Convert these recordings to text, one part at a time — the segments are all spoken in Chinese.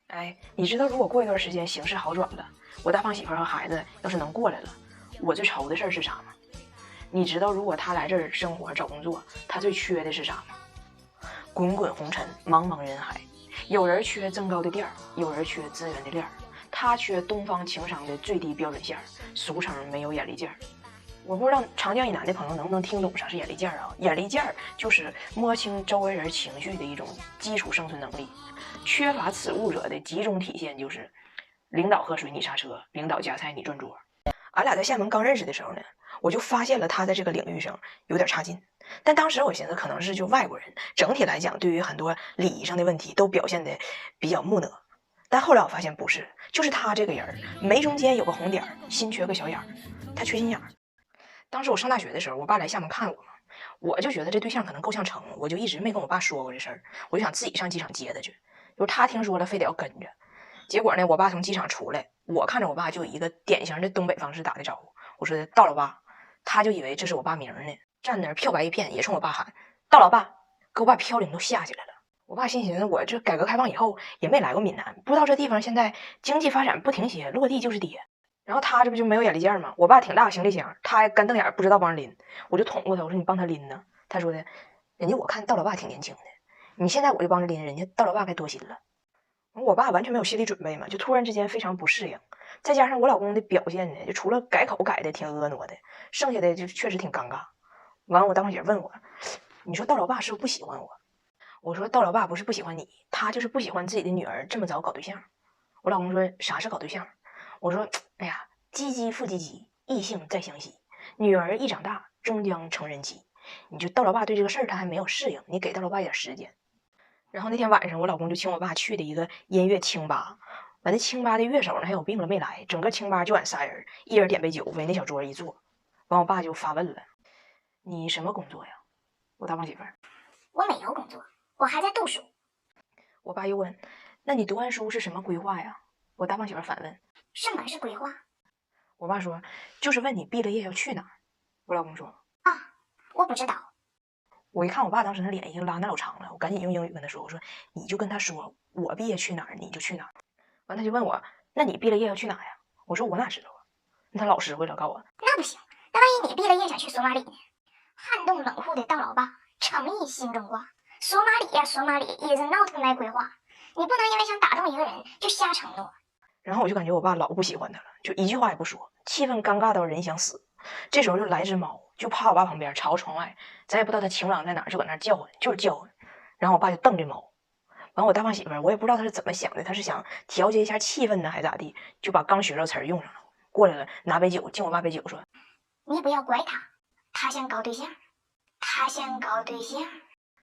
哎，你知道如果过一段时间形势好转了，我大胖媳妇和孩子要是能过来了，我最愁的事儿是啥吗？你知道如果他来这儿生活找工作，他最缺的是啥吗？滚滚红尘，茫茫人海，有人缺增高的垫儿，有人缺资源的链儿，他缺东方情商的最低标准线儿，俗称没有眼力劲儿。我不知道长江以南的朋友能不能听懂啥是眼力劲儿啊？眼力劲儿就是摸清周围人情绪的一种基础生存能力。缺乏此物者的集中体现就是领导喝水你刹车，领导夹菜你转桌。俺俩在厦门刚认识的时候呢，我就发现了他在这个领域上有点差劲。但当时我寻思可能是就外国人，整体来讲对于很多礼仪上的问题都表现得比较木讷。但后来我发现不是，就是他这个人眉中间有个红点，心缺个小眼儿，他缺心眼儿。当时我上大学的时候，我爸来厦门看我嘛，我就觉得这对象可能够呛成，我就一直没跟我爸说过这事儿，我就想自己上机场接他去。就是他听说了，非得要跟着。结果呢，我爸从机场出来，我看着我爸就以一个典型的东北方式打的招呼，我说到了爸，他就以为这是我爸名呢，站那儿漂白一片，也冲我爸喊到了爸，给我爸飘零都吓起来了。我爸心寻思，我这改革开放以后也没来过闽南，不知道这地方现在经济发展不停歇，落地就是跌。然后他这不就没有眼力见吗？我爸挺大个行李箱，他还干瞪眼不知道帮人拎，我就捅过他，我说你帮他拎呢。他说的，人家我看到老爸挺年轻的，你现在我就帮着拎，人家到老爸该多心了。我爸完全没有心理准备嘛，就突然之间非常不适应，再加上我老公的表现呢，就除了改口改的挺婀娜的，剩下的就确实挺尴尬。完，我大胖姐问我，你说道老爸是不是不喜欢我？我说道老爸不是不喜欢你，他就是不喜欢自己的女儿这么早搞对象。我老公说啥是搞对象？我说哎呀，唧唧复唧唧，异性再相惜，女儿一长大终将成人妻。你就道老爸对这个事儿他还没有适应，你给道老爸一点时间。然后那天晚上，我老公就请我爸去的一个音乐清吧。完，那清吧的乐手呢还有病了没来，整个清吧就俺仨人，一人点杯酒，围那小桌一坐。完，我爸就发问了：“你什么工作呀？”我大胖媳妇儿，我没有工作，我还在读书。我爸又问：“那你读完书是什么规划呀？”我大胖媳妇儿反问：“什么是规划？”我爸说：“就是问你毕了业要去哪儿。”我老公说：“啊，我不知道。”我一看我爸当时那脸已经拉那老长了，我赶紧用英语跟他说：“我说你就跟他说我毕业去哪儿你就去哪儿。”完他就问我：“那你毕了业要去哪呀？”我说：“我哪知道啊？”那他老实惠了，告诉我：“那不行，那万一你毕了业想去索马里呢？撼动冷酷的道老爸，诚意心中挂。索马里呀，索马里 is not my 规划。你不能因为想打动一个人就瞎承诺。”然后我就感觉我爸老不喜欢他了，就一句话也不说，气氛尴尬到人想死。这时候就来只猫，就趴我爸旁边，朝窗外，咱也不知道它情郎在哪儿，就搁那叫唤，就是叫唤。然后我爸就瞪这猫。完，我大胖媳妇儿，我也不知道他是怎么想的，他是想调节一下气氛呢，还咋地，就把刚学着词儿用上了，过来了，拿杯酒敬我爸杯酒，说：“你不要怪他，他想搞对象，他想搞对象。”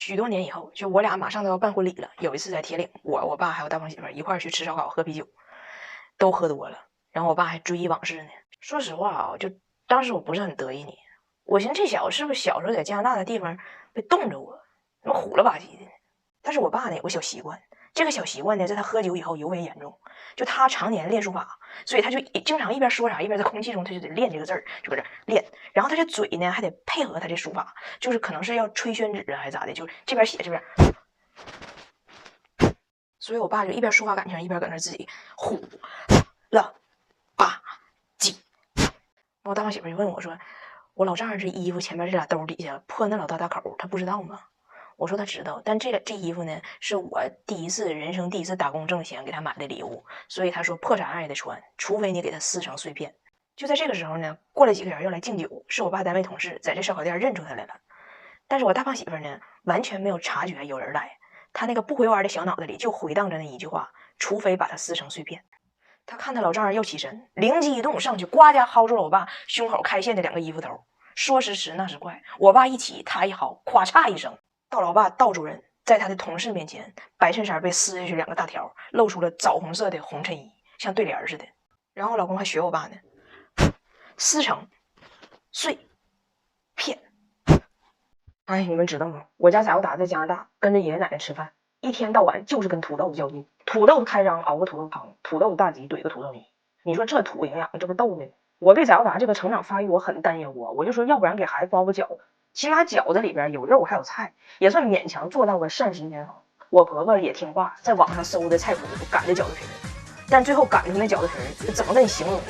许多年以后，就我俩马上都要办婚礼了。有一次在铁岭，我爸还有大胖媳妇儿一块儿去吃烧烤、喝啤酒，都喝多了。然后我爸还追忆往事呢。说实话啊，就当时我不是很得意你，我寻思这小子是不是小时候在加拿大的地方被冻着过，怎么虎了吧唧的呢？但是我爸呢有个小习惯，这个小习惯呢在他喝酒以后尤为严重。就他常年练书法，所以他就经常一边说啥一边在空气中他就得练这个字儿，就搁这练。然后他这嘴呢还得配合他这书法，就是可能是要吹宣纸啊还是咋的，就这边写这边。所以我爸就一边抒发感情一边搁那自己虎了吧唧。我大胖媳妇就问我说：“我老丈人这衣服前面这俩兜底下破那老大口，他不知道吗？”我说他知道，但这衣服呢是我人生第一次打工挣钱给他买的礼物，所以他说破啥也得穿，除非你给他撕成碎片。就在这个时候呢，过来几个人要来敬酒，是我爸单位同事在这烧烤店认出他来了。但是我大胖媳妇呢完全没有察觉有人来，他那个不回弯的小脑袋里就回荡着那一句话：除非把它撕成碎片。他看他老丈人要起身，灵机一动上去呱家薅住了我爸胸口开线的两个衣服头。说时迟那时快，我爸一起他一薅，咵嚓一声，道老爸道主任在他的同事面前，白衬衫被撕下去两个大条，露出了枣红色的红衬衣，像对联似的。然后我老公还学我爸呢，撕成碎片。哎，你们知道吗？我家崽我打在加拿大跟着爷爷奶奶吃饭，一天到晚就是跟土豆较劲，土豆开张熬个土豆汤，土豆大吉怼个土豆泥。你说这土营养，这不逗呢？我对崽我达这个成长发育我很担忧啊，我就说要不然给孩子包个饺子，起码饺子里边有肉还有菜，也算勉强做到个膳食均衡。我婆婆也听话，在网上搜的菜谱擀的饺子皮，但最后擀出那饺子皮怎么跟你形容呢？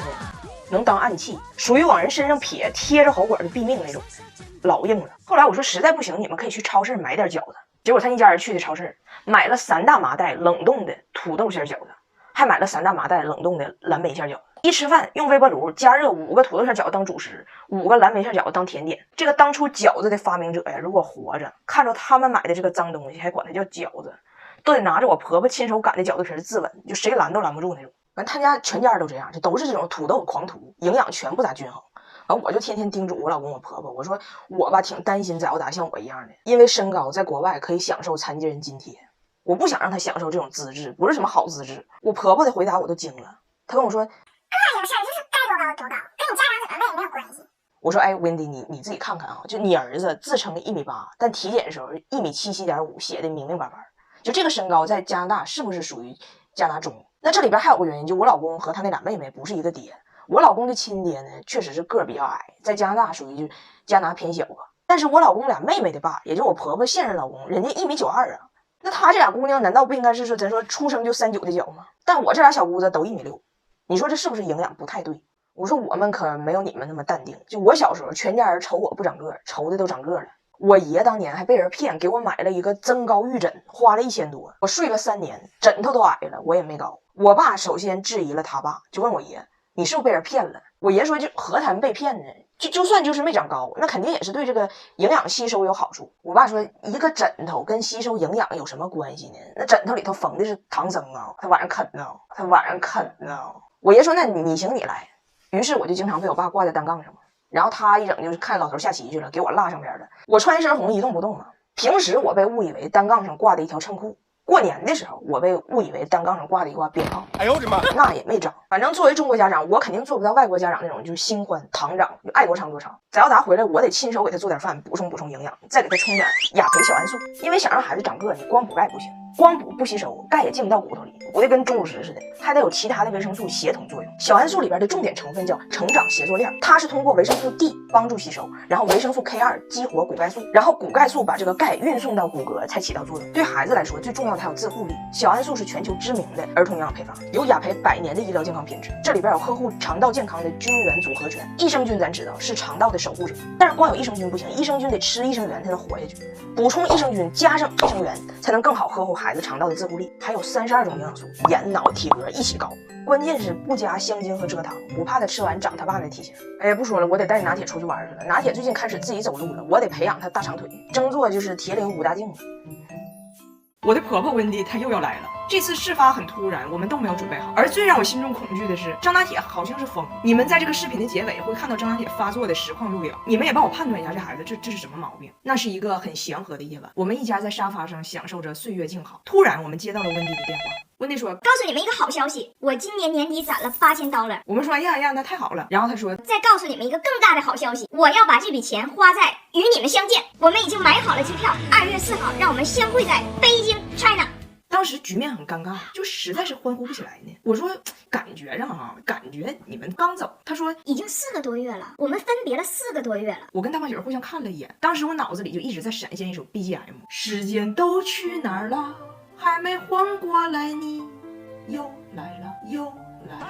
能当暗器，属于往人身上撇，贴着好管就毙命那种，老硬了。后来我说实在不行，你们可以去超市买点饺子。结果他一家人去的超市，买了3大麻袋冷冻的土豆馅饺子，还买了3大麻袋冷冻的蓝莓馅饺子。一吃饭用微波炉加热5个土豆馅饺子当主食，5个蓝莓馅饺子当甜点。这个当初饺子的发明者呀，如果活着，看着他们买的这个脏东西，还管它叫饺子，都得拿着我婆婆亲手擀的饺子皮自刎，就谁拦都拦不住那种。完，他家全家都这样，就都是这种土豆狂徒，营养全不咋均衡。完，我就天天叮嘱我老公我婆婆，我说我吧挺担心崽子像我一样的，因为身高在国外可以享受残疾人津贴，我不想让他享受这种资质，不是什么好资质。我婆婆的回答我都惊了，她跟我说，这有事儿就是该多高多高，跟你家长怎么问也没有关系。我说哎 Wendy 你自己看看啊，就你儿子自称1.8米，但体检的时候1.77.5米，写的明明白白，就这个身高在加拿大是不是属于加拿中？那这里边还有个原因，就我老公和他那俩妹妹不是一个爹。我老公的亲爹呢，确实是个儿比较矮，在加拿大属于就加拿大偏小吧。但是我老公俩妹妹的爸，也就是我婆婆现任老公，人家1.92米啊。那他这俩姑娘难道不应该是说咱说出生就39的脚吗？但我这俩小姑子都1.6米，你说这是不是营养不太对？我说我们可没有你们那么淡定。就我小时候，全家人瞅我不长个儿，瞅的都长个儿了。我爷当年还被人骗，给我买了一个增高玉枕，花了1000多，我睡了3年，枕头都矮了，我也没高。我爸首先质疑了他爸，就问我爷，你是不是被人骗了？我爷说，就何谈被骗呢？就算就是没长高，那肯定也是对这个营养吸收有好处。我爸说，一个枕头跟吸收营养有什么关系呢？那枕头里头缝的是唐僧啊，他晚上啃呢，我爷说，那你行你来。于是我就经常被我爸挂在单杠上嘛，然后他一整就是看老头下棋去了，给我落上边了。我穿一身红一动不动嘛。平时我被误以为单杠上挂的一条衬裤，过年的时候我被误以为单杠上挂的一挂鞭炮。哎呦我的妈，那也没长。反正作为中国家长，我肯定做不到外国家长那种就是新欢堂长，就爱多长多长。崽要达回来，我得亲手给他做点饭，补充营养，再给他充点亚培小桉树。因为想让孩子长个，你光补钙不行，光补不吸收，钙也进不到骨头里，补的跟钟乳石似的，还得有其他的维生素协同作用。小桉树里边的重点成分叫成长协作链，它是通过维生素 D 帮助吸收，然后维生素 K2 激活骨钙素，然后骨钙素把这个钙运送到骨骼才起到作用。对孩子来说，最重要的还有自护力。小桉树是全球知名的儿童营养配方，有雅培100年的医疗健康品质，这里边有呵护肠道健康的菌源组合拳。益生菌咱知道是肠道的守护者，但是光有益生菌不行，益生菌得吃益生元才能活下去。补充益生菌加上益生元，才能更好呵护孩子肠道的自护力。还有32种营养素，眼脑体格一起高。关键是不加香精和蔗糖，不怕他吃完长他爸那体型。哎呀，不说了，我得带拿铁出去玩去了。拿铁最近开始自己走路了，我得培养他大长腿，争做就是铁岭5大镜。我的婆婆温迪她又要来了，这次事发很突然，我们都没有准备好。而最让我心中恐惧的是，张拿铁好像是疯。你们在这个视频的结尾会看到张拿铁发作的实况录影，你们也帮我判断一下这孩子这是什么毛病。那是一个很祥和的夜晚，我们一家在沙发上享受着岁月静好。突然我们接到了温迪的电话，温迪说，告诉你们一个好消息，我今年年底攒了$8000。我们说，哎呀，那太好了。然后他说，再告诉你们一个更大的好消息，我要把这笔钱花在与你们相见。我们已经买好了机票，2月4号让我们相会在北京 China。当时局面很尴尬，就实在是欢呼不起来呢。我说感觉上感觉你们刚走。他说已经4个多月了，我们分别了4个多月了。我跟大胖姐互相看了一眼，当时我脑子里就一直在闪现一首 BGM， 时间都去哪儿了，还没缓过来，你又来了，又来了。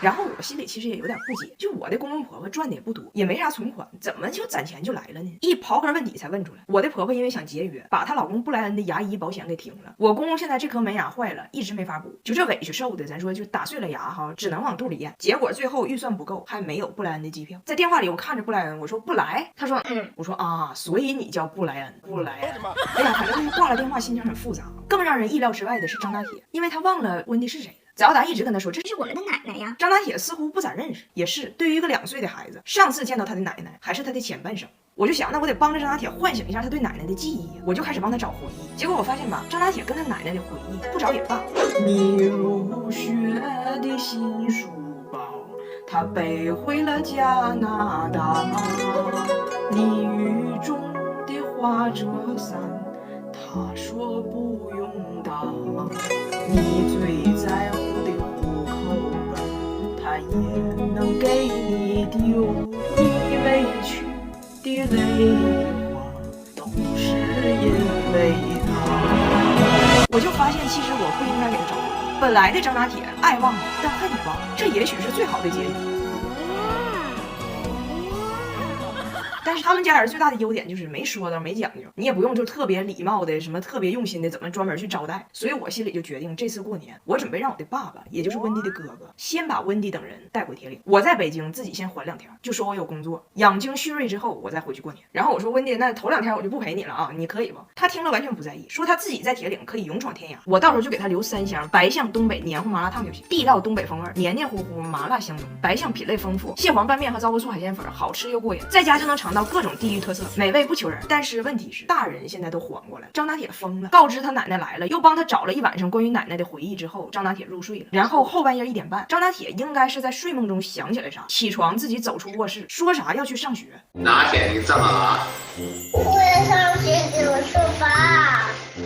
然后我心里其实也有点不解，就我的公公婆婆赚的也不多，也没啥存款，怎么就攒钱就来了呢？一刨根问底才问出来，我的婆婆因为想节约，把她老公布莱恩的牙医保险给停了。我公公现在这颗门牙坏了，一直没法补，就这委屈受的，咱说就打碎了牙哈，只能往肚里咽。结果最后预算不够，还没有布莱恩的机票。在电话里我看着布莱恩，我说不来，他说我说啊，所以你叫布莱恩，布莱恩。哎呀，反正就是挂了电话，心情很复杂。更让人意料之外的是张大铁，因为他忘了温迪是谁了。翟奥达一直跟他说，这是我们的奶奶呀。张大铁似乎不咋认识，也是对于一个2岁的孩子，上次见到他的奶奶还是他的前半生。我就想，那我得帮着张大铁唤醒一下他对奶奶的记忆，我就开始帮他找回忆。结果我发现吧，张大铁跟他奶奶的回忆不找也罢。你入学的新书包，他背回了加拿大。你雨中的花折伞，他说不用打。你最在乎的户口本，他也能给你丢。你委屈的泪花，都是因为他。我发现其实我不应该给他找工作。本来的张拿铁爱忘你，但恨你忘了，这也许是最好的结局。但是他们家人最大的优点就是没说道没讲究，你也不用就特别礼貌的什么特别用心的怎么专门去招待。所以我心里就决定，这次过年我准备让我的爸爸，也就是温迪的哥哥，先把温迪等人带回铁岭，我在北京自己先缓2天，就说我有工作，养精蓄锐之后我再回去过年。然后我说温迪，那头2天我就不陪你了啊，你可以不？他听了完全不在意，说他自己在铁岭可以勇闯天涯，我到时候就给他留3箱白象东北黏糊麻辣烫就行，地道东北风味，黏黏糊糊，麻辣香浓，白象品类丰富，蟹黄拌面和糟粕醋海鲜粉好吃又过瘾，在家就能尝到各种地域特色，美味不求人。但是问题是，大人现在都缓过来了。张拿铁疯了，告知他奶奶来了，又帮他找了一晚上关于奶奶的回忆之后，张拿铁入睡了。然后后半夜1点半，张拿铁应该是在睡梦中想起来啥，起床自己走出卧室，说啥要去上学。拿铁，你怎么了？我要上学，给我书包。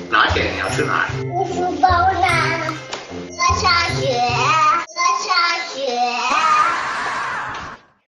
拿铁，你要去哪儿？我书包呢？我想